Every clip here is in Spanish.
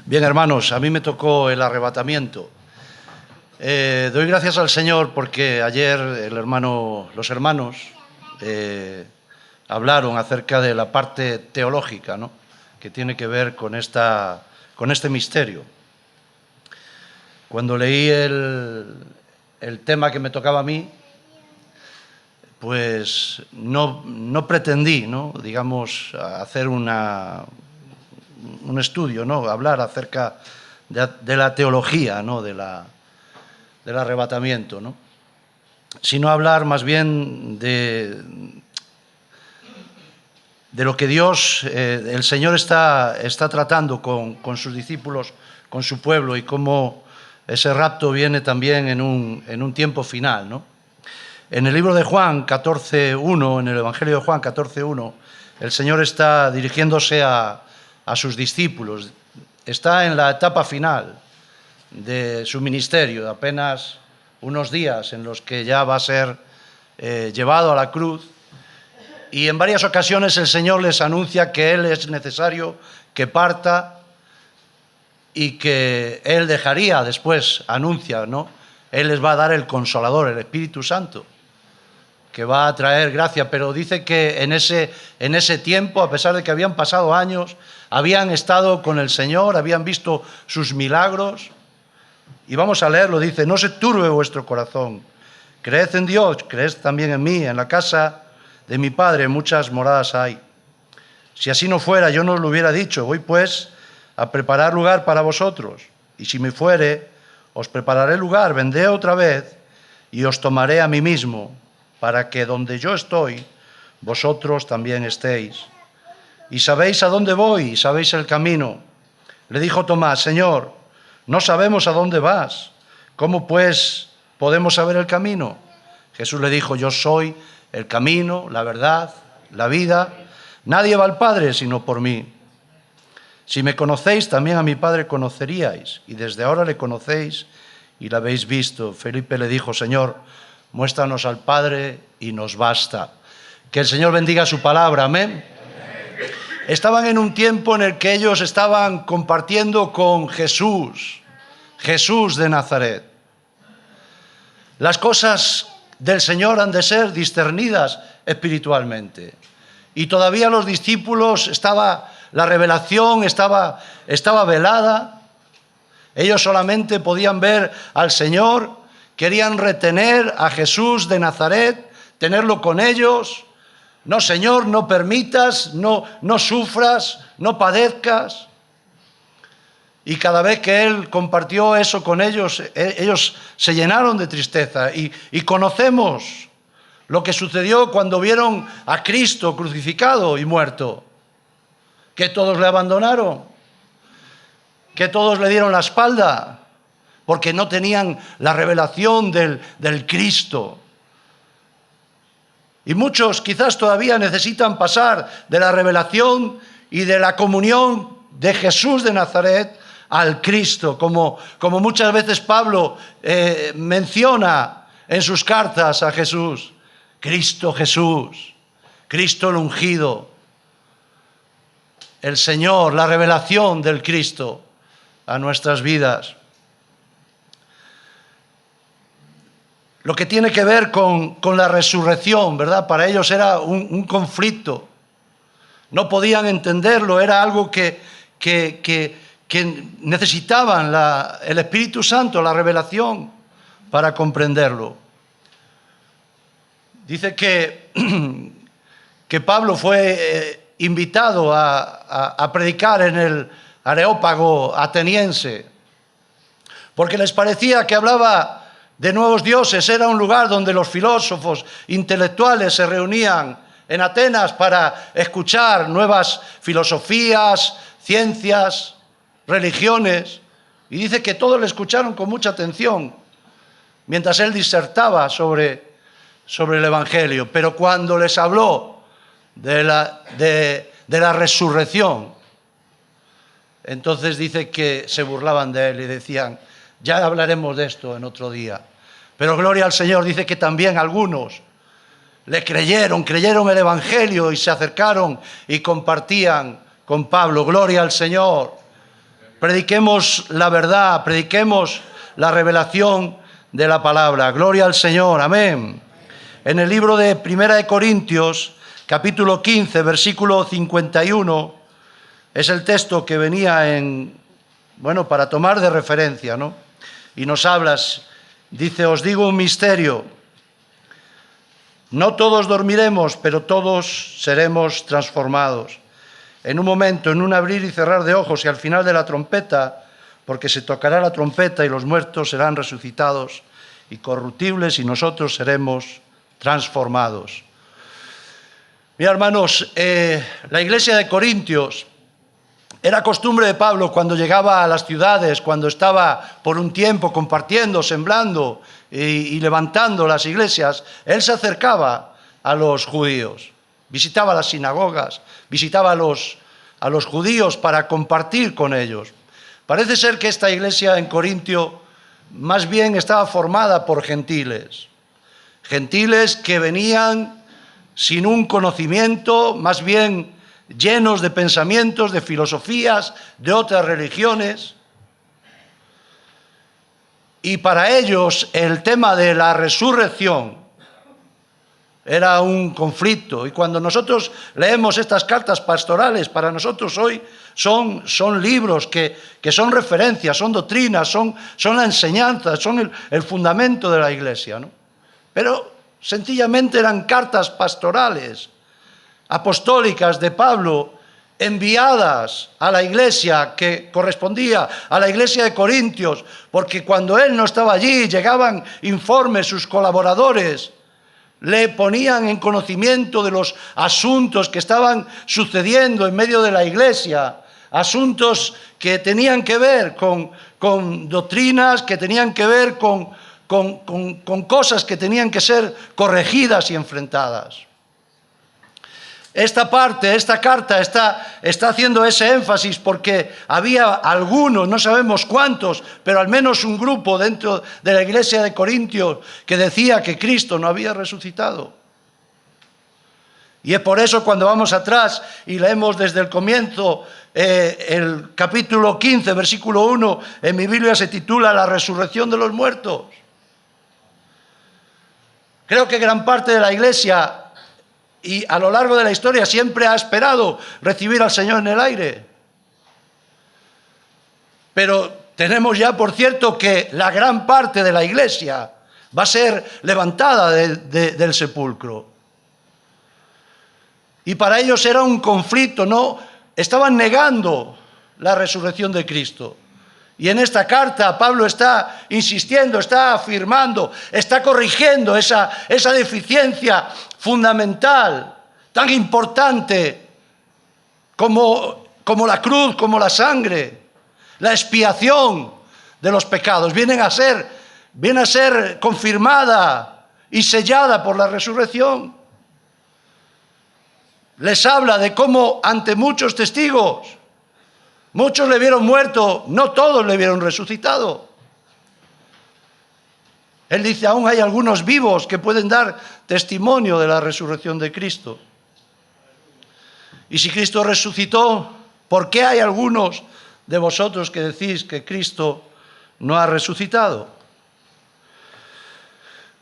Bien, hermanos, a mí me tocó el arrebatamiento. Doy gracias al Señor porque ayer los hermanos hablaron acerca de la parte teológica, ¿no?, que tiene que ver con este misterio. Cuando leí el tema que me tocaba a mí, pues no pretendí, ¿no?, digamos, hacer un estudio, ¿no?, hablar acerca de la teología, ¿no?, del arrebatamiento, ¿no?, sino hablar más bien de lo que Dios, el Señor está tratando con sus discípulos, con su pueblo, y cómo ese rapto viene también en un tiempo final, ¿no? En el libro de Juan 14:1, en el Evangelio de Juan 14:1, el Señor está dirigiéndose a sus discípulos. Está en la etapa final de su ministerio, apenas unos días en los que ya va a ser llevado a la cruz. Y en varias ocasiones el Señor les anuncia que Él es necesario que parta y que Él dejaría después, anuncia, ¿no? Él les va a dar el Consolador, el Espíritu Santo, que va a traer gracia, pero dice que en ese tiempo, a pesar de que habían pasado años, habían estado con el Señor, habían visto sus milagros. Y vamos a leerlo, dice: no se turbe vuestro corazón, creed en Dios, creed también en mí. En la casa de mi Padre muchas moradas hay. Si así no fuera, yo no os lo hubiera dicho. Voy pues a preparar lugar para vosotros, y si me fuere, os prepararé lugar. Vendré otra vez y os tomaré a mí mismo, para que donde yo estoy, vosotros también estéis. Y sabéis a dónde voy, y sabéis el camino. Le dijo Tomás: Señor, no sabemos a dónde vas. ¿Cómo pues podemos saber el camino? Jesús le dijo: yo soy el camino, la verdad, la vida. Nadie va al Padre sino por mí. Si me conocéis, también a mi Padre conoceríais, y desde ahora le conocéis y le habéis visto. Felipe le dijo: Señor, muéstranos al Padre y nos basta. Que el Señor bendiga su palabra. Amén. Estaban en un tiempo en el que ellos estaban compartiendo con Jesús de Nazaret. Las cosas del Señor han de ser discernidas espiritualmente. Y todavía los discípulos, la revelación estaba velada. Ellos solamente podían ver al Señor, querían retener a Jesús de Nazaret, tenerlo con ellos. No, Señor, no permitas, no sufras, no padezcas. Y cada vez que Él compartió eso con ellos, ellos se llenaron de tristeza. Y conocemos lo que sucedió cuando vieron a Cristo crucificado y muerto. Que todos le abandonaron, que todos le dieron la espalda, porque no tenían la revelación del Cristo. Y muchos quizás todavía necesitan pasar de la revelación y de la comunión de Jesús de Nazaret al Cristo, como muchas veces Pablo menciona en sus cartas a Jesús. Cristo Jesús, Cristo el ungido, el Señor, la revelación del Cristo a nuestras vidas. Lo que tiene que ver con la resurrección, ¿verdad? Para ellos era un conflicto. No podían entenderlo, era algo que necesitaban el Espíritu Santo, la revelación, para comprenderlo. Dice que Pablo fue invitado a predicar en el Areópago ateniense, porque les parecía que hablaba de nuevos dioses. Era un lugar donde los filósofos intelectuales se reunían en Atenas para escuchar nuevas filosofías, ciencias, religiones. Y dice que todos le escucharon con mucha atención mientras él disertaba sobre el Evangelio. Pero cuando les habló de la resurrección, entonces dice que se burlaban de él y decían: ya hablaremos de esto en otro día. Pero gloria al Señor, dice que también algunos le creyeron el Evangelio y se acercaron y compartían con Pablo. Gloria al Señor. prediquemos la verdad, prediquemos la revelación de la palabra. Gloria al Señor, amén. En el libro de Primera de Corintios, capítulo 15, versículo 51, es el texto que venía para tomar de referencia, ¿no? Y nos hablas, dice, os digo un misterio, no todos dormiremos, pero todos seremos transformados. En un momento, en un abrir y cerrar de ojos y al final de la trompeta, porque se tocará la trompeta y los muertos serán resucitados incorruptibles y nosotros seremos transformados. Mira, hermanos, la iglesia de Corintios, era costumbre de Pablo cuando llegaba a las ciudades, cuando estaba por un tiempo compartiendo, sembrando y levantando las iglesias, él se acercaba a los judíos, visitaba las sinagogas, visitaba a los judíos para compartir con ellos. Parece ser que esta iglesia en Corintio más bien estaba formada por gentiles que venían sin un conocimiento, más bien llenos de pensamientos, de filosofías, de otras religiones. Y para ellos el tema de la resurrección era un conflicto. Y cuando nosotros leemos estas cartas pastorales, para nosotros hoy son libros que son referencias, son doctrinas, son la enseñanza, son el fundamento de la iglesia, ¿no? Pero sencillamente eran cartas pastorales, apostólicas de Pablo, enviadas a la iglesia que correspondía a la iglesia de Corintios, porque cuando él no estaba allí llegaban informes, sus colaboradores le ponían en conocimiento de los asuntos que estaban sucediendo en medio de la iglesia, asuntos que tenían que ver con doctrinas, que tenían que ver con cosas que tenían que ser corregidas y enfrentadas. Esta carta está haciendo ese énfasis porque había algunos, no sabemos cuántos, pero al menos un grupo dentro de la iglesia de Corintios que decía que Cristo no había resucitado. Y es por eso cuando vamos atrás y leemos desde el comienzo el capítulo 15, versículo 1, en mi Biblia se titula La resurrección de los muertos. Creo que gran parte de la iglesia y a lo largo de la historia siempre ha esperado recibir al Señor en el aire. Pero tenemos ya, por cierto, que la gran parte de la iglesia va a ser levantada del sepulcro. Y para ellos era un conflicto, ¿no? Estaban negando la resurrección de Cristo. Y en esta carta Pablo está insistiendo, está afirmando, está corrigiendo esa deficiencia fundamental, tan importante como la cruz, como la sangre, la expiación de los pecados. Viene a ser confirmada y sellada por la resurrección. Les habla de cómo ante muchos testigos, muchos le vieron muerto, no todos le vieron resucitado. Él dice, aún hay algunos vivos que pueden dar testimonio de la resurrección de Cristo. Y si Cristo resucitó, ¿por qué hay algunos de vosotros que decís que Cristo no ha resucitado?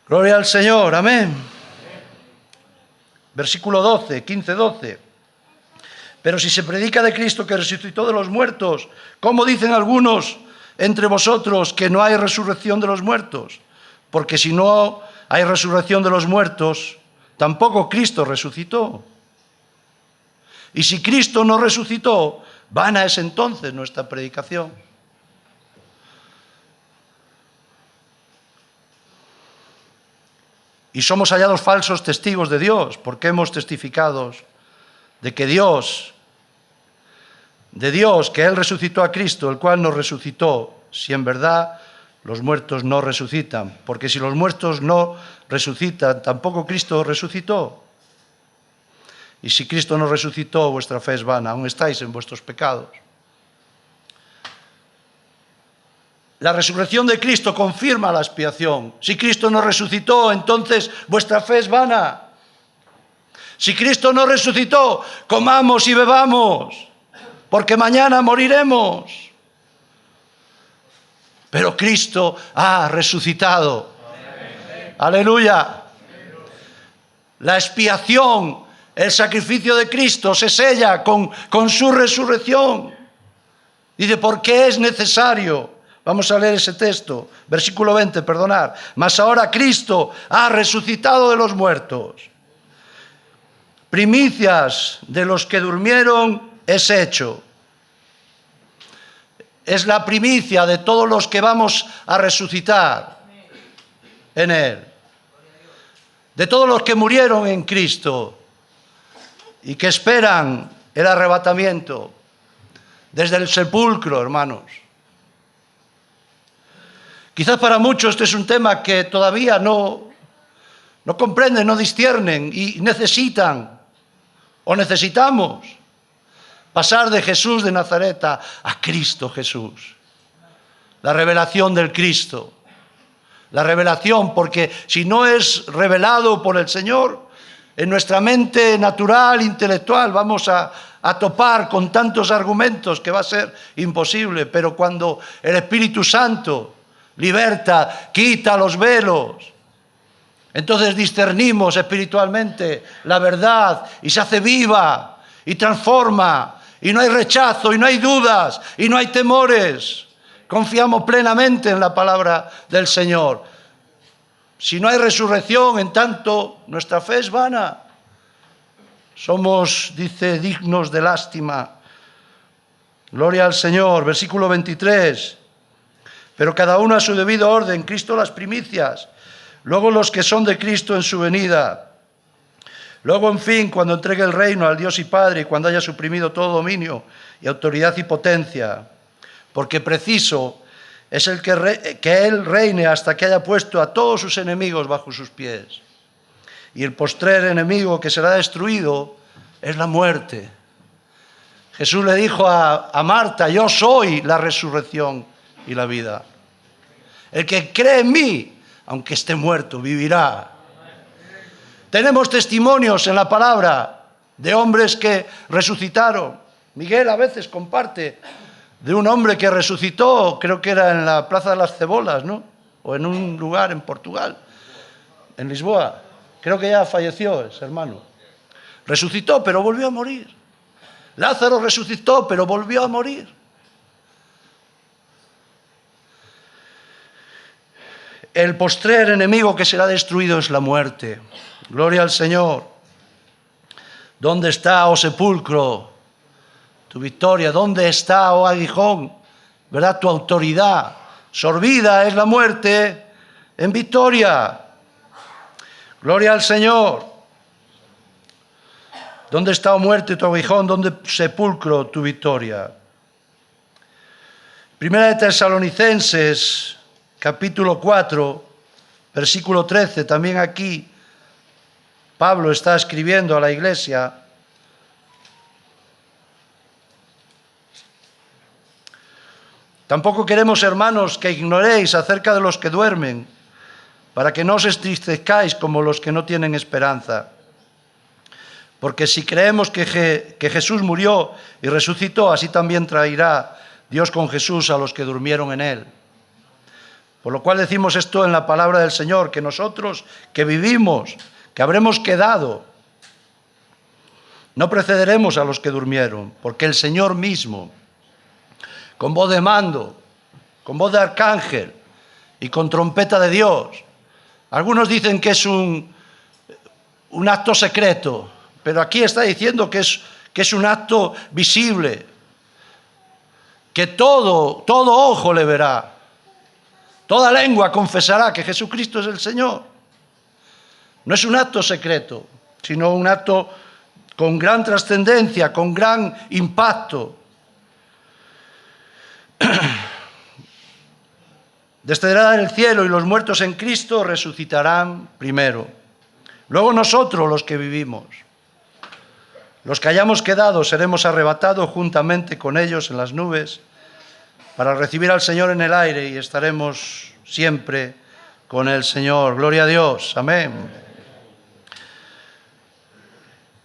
Gloria al Señor, amén. Versículo 12, 15-12. Pero si se predica de Cristo que resucitó de los muertos, ¿cómo dicen algunos entre vosotros que no hay resurrección de los muertos? Porque si no hay resurrección de los muertos, tampoco Cristo resucitó. Y si Cristo no resucitó, vana es entonces nuestra predicación. Y somos hallados falsos testigos de Dios, porque hemos testificado de que Dios, que Él resucitó a Cristo, el cual nos resucitó, si en verdad los muertos no resucitan. Porque si los muertos no resucitan, tampoco Cristo resucitó. Y si Cristo no resucitó, vuestra fe es vana, aún estáis en vuestros pecados. La resurrección de Cristo confirma la expiación. Si Cristo no resucitó, entonces vuestra fe es vana. Si Cristo no resucitó, comamos y bebamos, porque mañana moriremos. pero Cristo ha resucitado. Aleluya. La expiación, el sacrificio de Cristo se sella con su resurrección. Dice, porque es necesario. Vamos a leer ese texto, versículo 20, perdonad. Mas ahora Cristo ha resucitado de los muertos. Primicias de los que durmieron es hecho. Es la primicia de todos los que vamos a resucitar en Él. De todos los que murieron en Cristo y que esperan el arrebatamiento desde el sepulcro, hermanos. Quizás para muchos este es un tema que todavía no comprenden, no disciernen y necesitan o necesitamos pasar de Jesús de Nazaret a Cristo Jesús. La revelación del Cristo. La revelación, porque si no es revelado por el Señor, en nuestra mente natural, intelectual, vamos a topar con tantos argumentos que va a ser imposible. Pero cuando el Espíritu Santo liberta, quita los velos, entonces discernimos espiritualmente la verdad y se hace viva y transforma. Y no hay rechazo, y no hay dudas, y no hay temores. Confiamos plenamente en la palabra del Señor. Si no hay resurrección, en tanto nuestra fe es vana. Somos, dice, dignos de lástima. Gloria al Señor. Versículo 23. Pero cada uno a su debido orden, Cristo las primicias, luego los que son de Cristo en su venida. Luego, en fin, cuando entregue el reino al Dios y Padre y cuando haya suprimido todo dominio y autoridad y potencia, porque preciso es el que Él reine hasta que haya puesto a todos sus enemigos bajo sus pies. Y el postrer enemigo que será destruido es la muerte. Jesús le dijo a Marta, yo soy la resurrección y la vida. El que cree en mí, aunque esté muerto, vivirá. Tenemos testimonios en la palabra de hombres que resucitaron. Miguel a veces comparte de un hombre que resucitó, creo que era en la Plaza de las Cebolas, ¿no? O en un lugar en Portugal, en Lisboa. Creo que ya falleció ese hermano. Resucitó, pero volvió a morir. Lázaro resucitó, pero volvió a morir. El postrer enemigo que será destruido es la muerte. Gloria al Señor. ¿Dónde está, oh sepulcro, tu victoria? ¿Dónde está, oh aguijón, verdad, tu autoridad? Sorbida es la muerte en victoria. Gloria al Señor. ¿Dónde está, oh muerte, tu aguijón? ¿Dónde, sepulcro, tu victoria? Primera de Tesalonicenses, capítulo 4, versículo 13, también aquí Pablo está escribiendo a la iglesia. Tampoco queremos, hermanos, que ignoréis acerca de los que duermen, para que no os entristezcáis como los que no tienen esperanza. Porque si creemos que Jesús murió y resucitó, así también traerá Dios con Jesús a los que durmieron en él. Por lo cual decimos esto en la palabra del Señor, que nosotros que vivimos, que habremos quedado, no precederemos a los que durmieron, porque el Señor mismo, con voz de mando, con voz de arcángel y con trompeta de Dios. Algunos dicen que es un acto secreto, pero aquí está diciendo que es un acto visible, que todo ojo le verá, toda lengua confesará que Jesucristo es el Señor. No es un acto secreto, sino un acto con gran trascendencia, con gran impacto. Descenderá del cielo y los muertos en Cristo resucitarán primero. Luego nosotros, los que vivimos, los que hayamos quedado, seremos arrebatados juntamente con ellos en las nubes para recibir al Señor en el aire y estaremos siempre con el Señor. Gloria a Dios. Amén.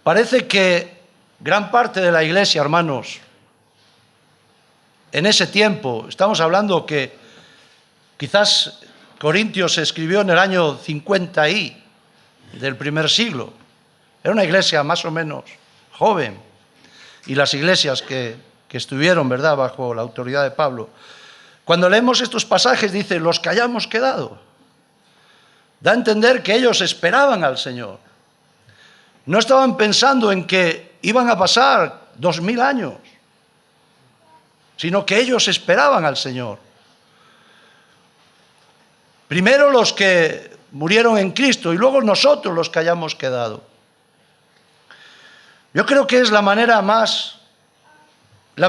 Parece que gran parte de la iglesia, hermanos, en ese tiempo, estamos hablando que Quizás Corintios se escribió en el año 50 y del primer siglo. Era una iglesia más o menos joven. Y las iglesias que estuvieron, ¿verdad?, bajo la autoridad de Pablo. Cuando leemos estos pasajes dice, los que hayamos quedado. Da a entender que ellos esperaban al Señor. No estaban pensando en que iban a pasar 2000 años, sino que ellos esperaban al Señor. Primero los que murieron en Cristo y luego nosotros los que hayamos quedado. Yo creo que es la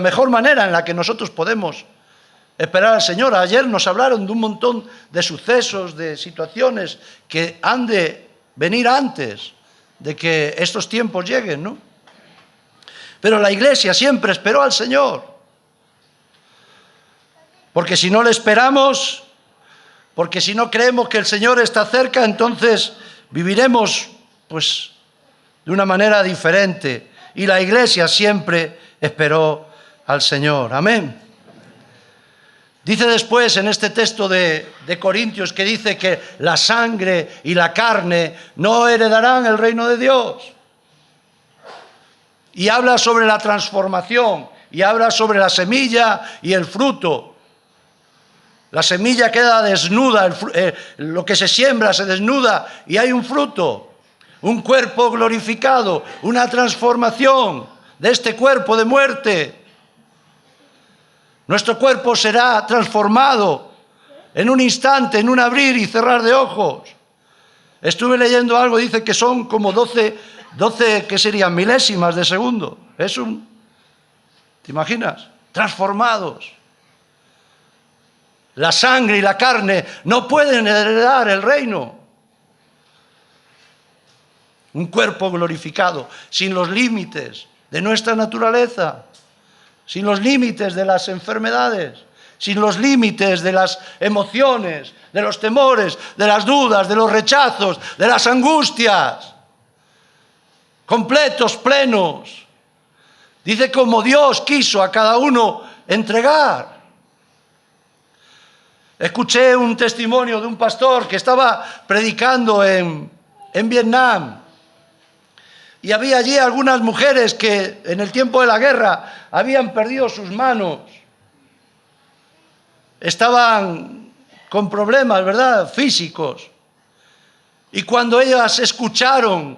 mejor manera en la que nosotros podemos esperar al Señor. Ayer nos hablaron de un montón de sucesos, de situaciones que han de venir antes de que estos tiempos lleguen, ¿no? Pero la iglesia siempre esperó al Señor. Porque si no le esperamos, porque si no creemos que el Señor está cerca, entonces viviremos, pues, de una manera diferente. Y la iglesia siempre esperó al Señor. Amén. Dice después en este texto de Corintios que dice que la sangre y la carne no heredarán el reino de Dios. Y habla sobre la transformación, y habla sobre la semilla y el fruto. La semilla queda desnuda, lo que se siembra se desnuda y hay un fruto, un cuerpo glorificado, una transformación de este cuerpo de muerte. Nuestro cuerpo será transformado en un instante, en un abrir y cerrar de ojos. Estuve leyendo algo, dice que son como 12 ¿qué serían? Milésimas de segundo. ¿Te imaginas? Transformados. La sangre y la carne no pueden heredar el reino. Un cuerpo glorificado, sin los límites de nuestra naturaleza, sin los límites de las enfermedades, sin los límites de las emociones, de los temores, de las dudas, de los rechazos, de las angustias. Completos, plenos. Dice como Dios quiso a cada uno entregar. Escuché un testimonio de un pastor que estaba predicando en Vietnam. Y había allí algunas mujeres que en el tiempo de la guerra habían perdido sus manos. Estaban con problemas, ¿verdad?, físicos. Y cuando ellas escucharon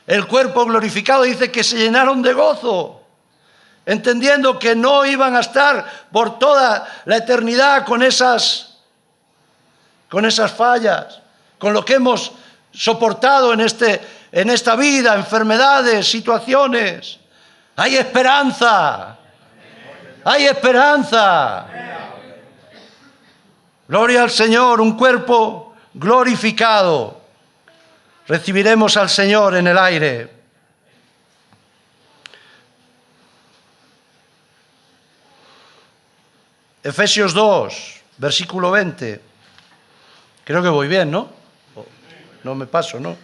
el cuerpo glorificado, dice que se llenaron de gozo, entendiendo que no iban a estar por toda la eternidad con esas fallas, con lo que hemos soportado en esta vida, enfermedades, situaciones. Hay esperanza. Hay esperanza. Gloria al Señor, un cuerpo glorificado. Recibiremos al Señor en el aire. Efesios 2, versículo 20. Creo que voy bien, ¿no? No me paso, ¿no?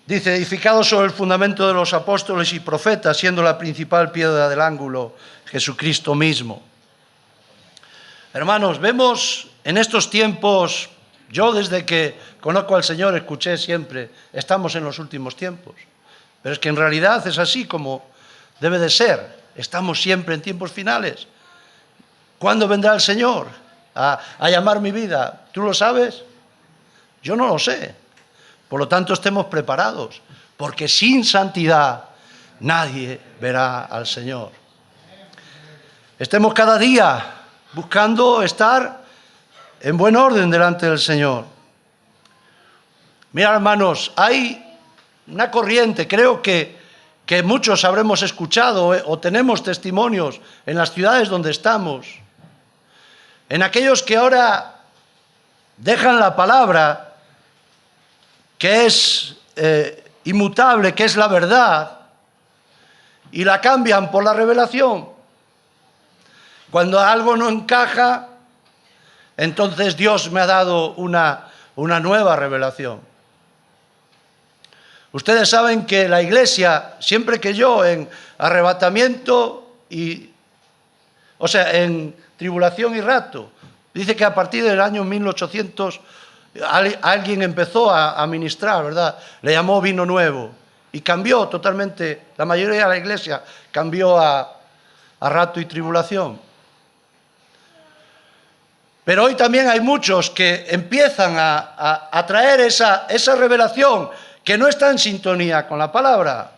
Dice, edificado sobre el fundamento de los apóstoles y profetas, siendo la principal piedra del ángulo Jesucristo mismo. Hermanos, vemos en estos tiempos, yo desde que conozco al Señor escuché siempre, estamos en los últimos tiempos. Pero es que en realidad es así como debe de ser. Estamos siempre en tiempos finales. ¿Cuándo vendrá el Señor a llamar mi vida? ¿Tú lo sabes? Yo no lo sé. Por lo tanto, estemos preparados, porque sin santidad nadie verá al Señor. Estemos cada día buscando estar en buen orden delante del Señor. Mira, hermanos, hay una corriente, creo que muchos habremos escuchado o tenemos testimonios en las ciudades donde estamos, en aquellos que ahora dejan la palabra, que es inmutable, que es la verdad, y la cambian por la revelación. Cuando algo no encaja, entonces Dios me ha dado una nueva revelación. Ustedes saben que la iglesia, siempre que yo en arrebatamiento y O sea, en tribulación y rapto. Dice que a partir del año 1800 alguien empezó a ministrar, ¿verdad? Le llamó vino nuevo y cambió totalmente, la mayoría de la iglesia cambió a rapto y tribulación. Pero hoy también hay muchos que empiezan a traer esa revelación que no está en sintonía con la palabra.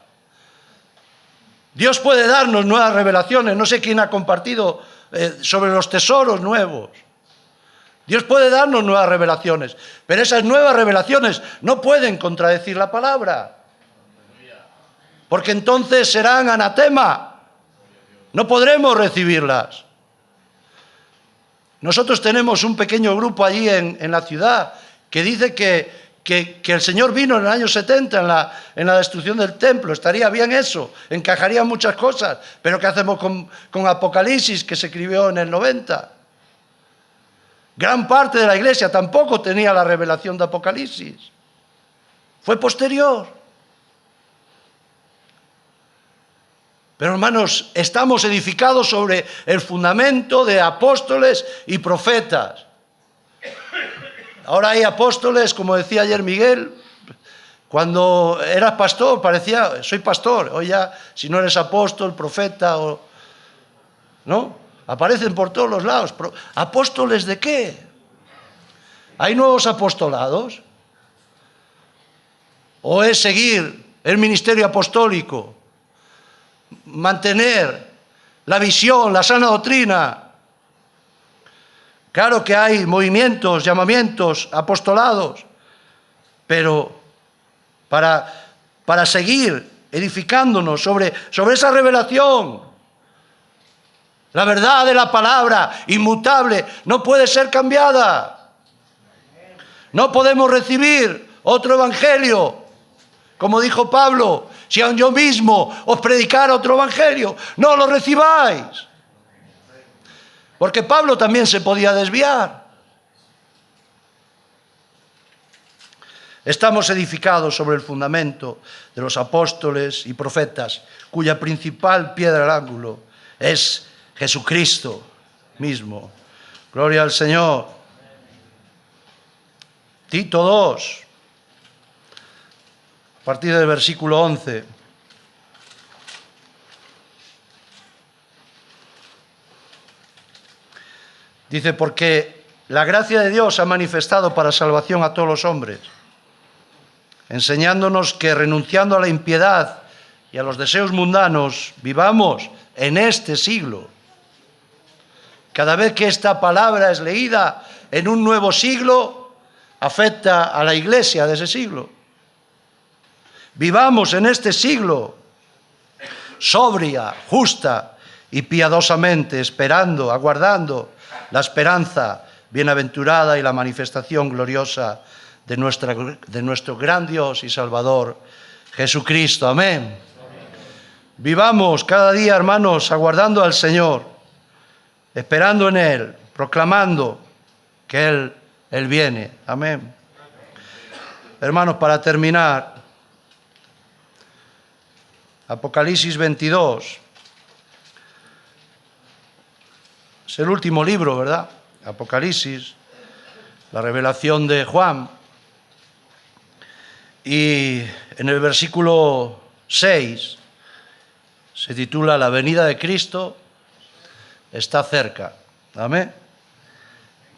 Dios puede darnos nuevas revelaciones. No sé quién ha compartido sobre los tesoros nuevos. Dios puede darnos nuevas revelaciones, pero esas nuevas revelaciones no pueden contradecir la palabra, porque entonces serán anatema. No podremos recibirlas. Nosotros tenemos un pequeño grupo allí en la ciudad que dice que el Señor vino en el año 70 en la destrucción del templo. Estaría bien eso, encajarían muchas cosas, pero ¿qué hacemos con Apocalipsis, que se escribió en el 90? Gran parte de la iglesia tampoco tenía la revelación de Apocalipsis. Fue posterior. Pero hermanos, estamos edificados sobre el fundamento de apóstoles y profetas. Ahora hay apóstoles, como decía ayer Miguel, cuando eras pastor parecía, soy pastor. Hoy ya, si no eres apóstol, profeta, ¿no? Aparecen por todos los lados. ¿Apóstoles de qué? ¿Hay nuevos apostolados? ¿O es seguir el ministerio apostólico? Mantener la visión, la sana doctrina. Claro que hay movimientos, llamamientos, apostolados, pero para seguir edificándonos sobre esa revelación, la verdad de la palabra, inmutable, no puede ser cambiada. No podemos recibir otro evangelio, como dijo Pablo. Si aun yo mismo os predicara otro evangelio, no lo recibáis. Porque Pablo también se podía desviar. Estamos edificados sobre el fundamento de los apóstoles y profetas, cuya principal piedra del ángulo es Jesucristo mismo. Gloria al Señor. Tito 2. A partir del versículo 11. Dice, porque la gracia de Dios ha manifestado para salvación a todos los hombres, enseñándonos que renunciando a la impiedad y a los deseos mundanos, vivamos en este siglo. Cada vez que esta palabra es leída en un nuevo siglo, afecta a la iglesia de ese siglo. Vivamos en este siglo sobria, justa y piadosamente, esperando, aguardando la esperanza bienaventurada y la manifestación gloriosa de nuestro gran Dios y Salvador, Jesucristo. Amén. Vivamos cada día, hermanos, aguardando al Señor, esperando en Él, proclamando que Él viene. Amén. Hermanos, para terminar, Apocalipsis 22. Es el último libro, ¿verdad? Apocalipsis, la revelación de Juan. Y en el versículo 6 se titula La venida de Cristo está cerca. Amén.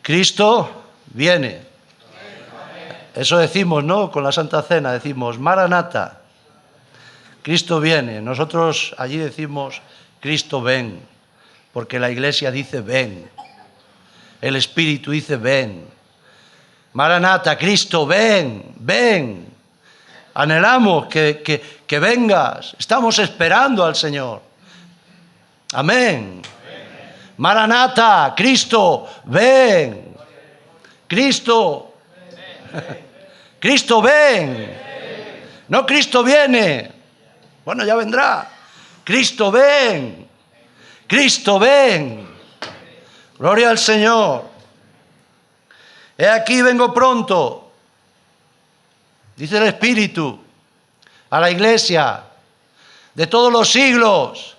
Cristo viene. Eso decimos, ¿no? Con la Santa Cena decimos, Maranata. Cristo viene. Nosotros allí decimos, Cristo ven. Porque la iglesia dice ven. El Espíritu dice ven. Maranata, Cristo ven, ven. Anhelamos que vengas. Estamos esperando al Señor. Amén. Maranata, Cristo ven. Cristo. Cristo ven. No, Cristo viene. Bueno, ya vendrá. Cristo ven. Cristo ven. Gloria al Señor. He aquí vengo pronto, dice el Espíritu, a la iglesia de todos los siglos.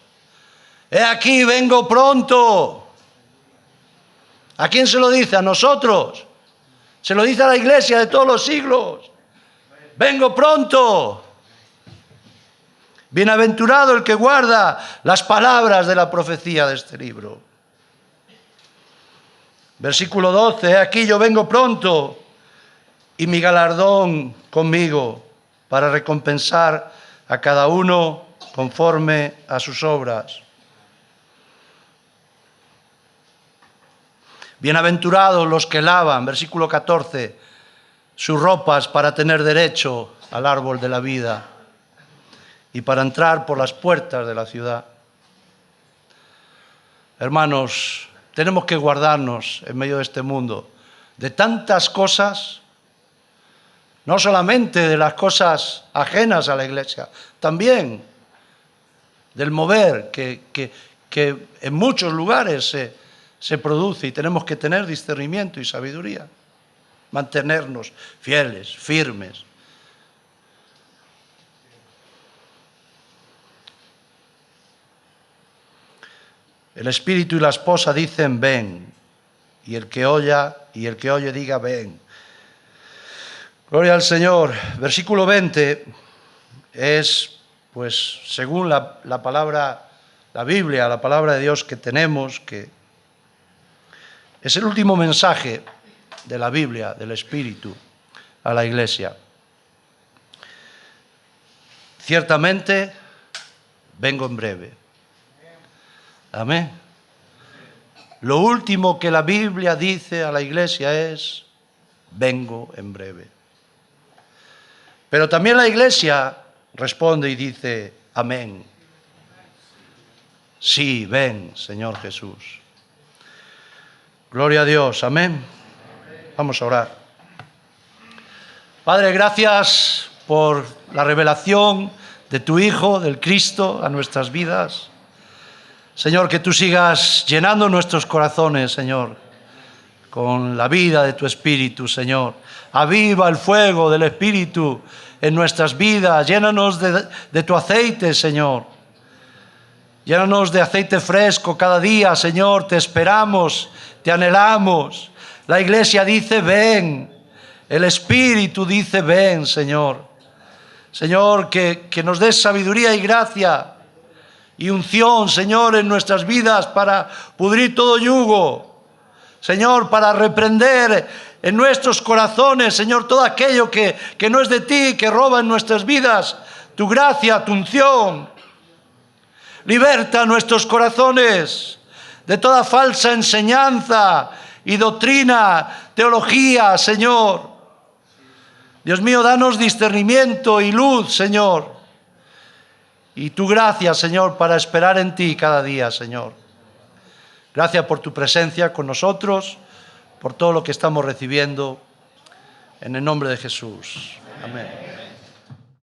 He aquí, vengo pronto. ¿A quién se lo dice? A nosotros. Se lo dice a la iglesia de todos los siglos. Vengo pronto. Bienaventurado el que guarda las palabras de la profecía de este libro. Versículo 12. He aquí, yo vengo pronto y mi galardón conmigo para recompensar a cada uno conforme a sus obras. Bienaventurados los que lavan, versículo 14, sus ropas para tener derecho al árbol de la vida y para entrar por las puertas de la ciudad. Hermanos, tenemos que guardarnos en medio de este mundo de tantas cosas, no solamente de las cosas ajenas a la iglesia, también del mover que en muchos lugares se produce, y tenemos que tener discernimiento y sabiduría, mantenernos fieles, firmes. El espíritu y la esposa dicen ven, y el que oye diga ven. Gloria al Señor. Versículo 20 es, pues, según la palabra, la Biblia, la palabra de Dios que tenemos, que es el último mensaje de la Biblia, del Espíritu, a la Iglesia. Ciertamente, vengo en breve. Amén. Lo último que la Biblia dice a la Iglesia es, vengo en breve. Pero también la Iglesia responde y dice, amén. Sí, ven, Señor Jesús. Gloria a Dios, amén. Vamos a orar. Padre, gracias por la revelación de tu Hijo, del Cristo, a nuestras vidas. Señor, que tú sigas llenando nuestros corazones, Señor, con la vida de tu Espíritu, Señor. Aviva el fuego del Espíritu en nuestras vidas. Llénanos de tu aceite, Señor. Llénanos de aceite fresco cada día, Señor. Te esperamos, te anhelamos. La Iglesia dice, ven. El Espíritu dice, ven, Señor. Señor, que nos des sabiduría y gracia y unción, Señor, en nuestras vidas para pudrir todo yugo. Señor, para reprender en nuestros corazones, Señor, todo aquello que no es de ti, que roba en nuestras vidas tu gracia, tu unción. Liberta nuestros corazones de toda falsa enseñanza y doctrina, teología, Señor. Dios mío, danos discernimiento y luz, Señor. Y tu gracia, Señor, para esperar en ti cada día, Señor. Gracias por tu presencia con nosotros, por todo lo que estamos recibiendo. En el nombre de Jesús. Amén.